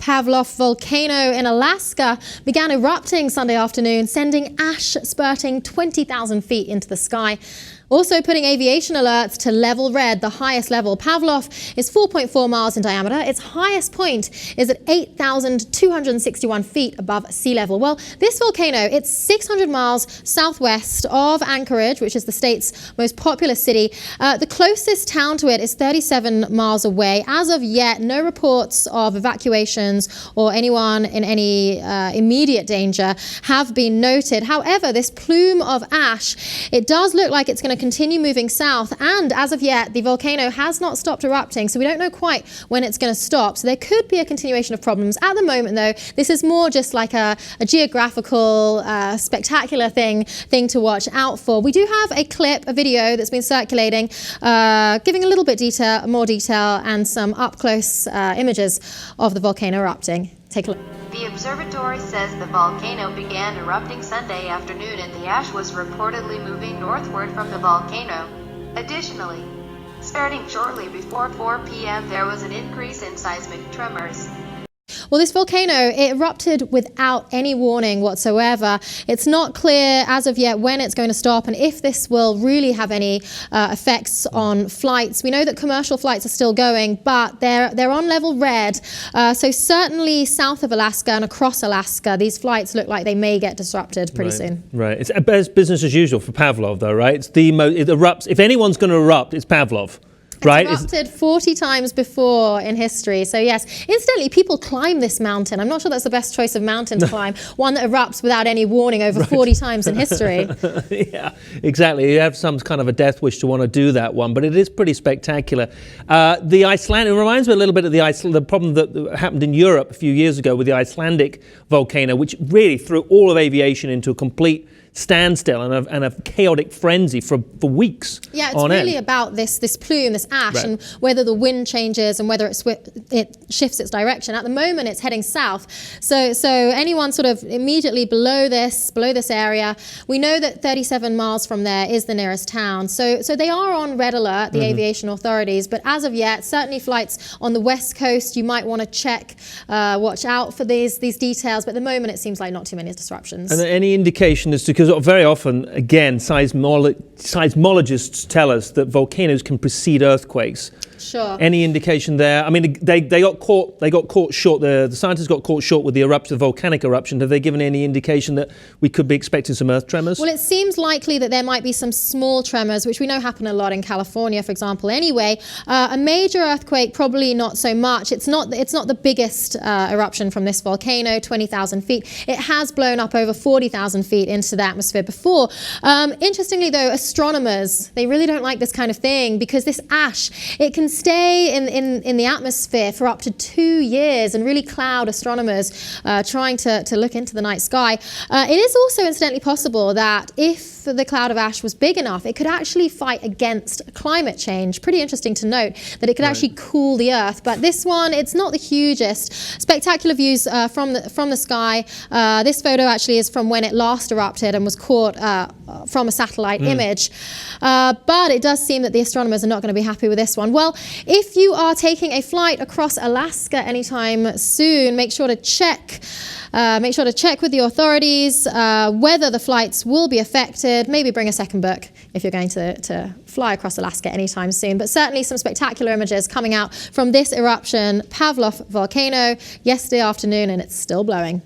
Pavlof Volcano in Alaska began erupting Sunday afternoon, sending ash spurting 20,000 feet into the sky. Also putting aviation alerts to level red, the highest level. Pavlof is 4.4 miles in diameter. Its highest point is at 8,261 feet above sea level. Well, this volcano, it's 600 miles southwest of Anchorage, which is the state's most populous city. The closest town to it is 37 miles away. As of yet, no reports of evacuations or anyone in any immediate danger have been noted. However, this plume of ash, it does look like it's going to continue moving south, and as of yet the volcano has not stopped erupting, so we don't know quite when it's going to stop. So there could be a continuation of problems. At the moment though, this is more just like a geographical spectacular thing to watch out for. We do have a clip, a video that's been circulating giving a little bit more detail and some up-close images of the volcano erupting. Take a look. The observatory says the volcano began erupting Sunday afternoon and the ash was reportedly moving northward from the volcano. Additionally, starting shortly before 4 p.m. there was an increase in seismic tremors. Well, this volcano, it erupted without any warning whatsoever. It's not clear as of yet when it's going to stop and if this will really have any effects on flights. We know that commercial flights are still going, but they're on level red. So certainly south of Alaska and across Alaska, these flights look like they may get disrupted pretty soon. Right. It's business as usual for Pavlov, though, right? It erupts. If anyone's going to erupt, it's Pavlov. Right? It's erupted 40 times before in history. So yes, incidentally, people climb this mountain. I'm not sure that's the best choice of mountain to climb. One that erupts without any warning over 40 times in history. Yeah, exactly. You have some kind of a death wish to want to do that one, but it is pretty spectacular. The Icelandic, it reminds me a little bit of the problem that happened in Europe a few years ago with the Icelandic volcano, which really threw all of aviation into a complete standstill and a chaotic frenzy for weeks. Yeah, it's really about this plume, this ash, and whether the wind changes and whether it shifts its direction. At the moment, it's heading south. So anyone sort of immediately below this area, we know that 37 miles from there is the nearest town. So they are on red alert, the aviation authorities. But as of yet, certainly flights on the west coast, you might want to check, watch out for these details. But at the moment, it seems like not too many disruptions. And any indication as to, because very often, again, seismologists tell us that volcanoes can precede earthquakes. Sure. Any indication there? I mean, they got caught short. The scientists got caught short with the volcanic eruption. Have they given any indication that we could be expecting some earth tremors? Well, it seems likely that there might be some small tremors, which we know happen a lot in California, for example. Anyway, a major earthquake, probably not so much. It's not the biggest eruption from this volcano, 20,000 feet. It has blown up over 40,000 feet into the atmosphere before. Interestingly, though, astronomers, they really don't like this kind of thing because this ash, it can stay in the atmosphere for up to 2 years and really cloud astronomers trying to look into the night sky. It is also incidentally possible that if the cloud of ash was big enough, it could actually fight against climate change. Pretty interesting to note that it could actually cool the Earth. But this one, it's not the hugest. Spectacular views from the sky. This photo actually is from when it last erupted and was caught from a satellite image. But it does seem that the astronomers are not going to be happy with this one. Well, if you are taking a flight across Alaska anytime soon, make sure to check with the authorities whether the flights will be affected. Maybe bring a second book if you're going to fly across Alaska anytime soon. But certainly some spectacular images coming out from this eruption, Pavlof Volcano, yesterday afternoon, and it's still blowing.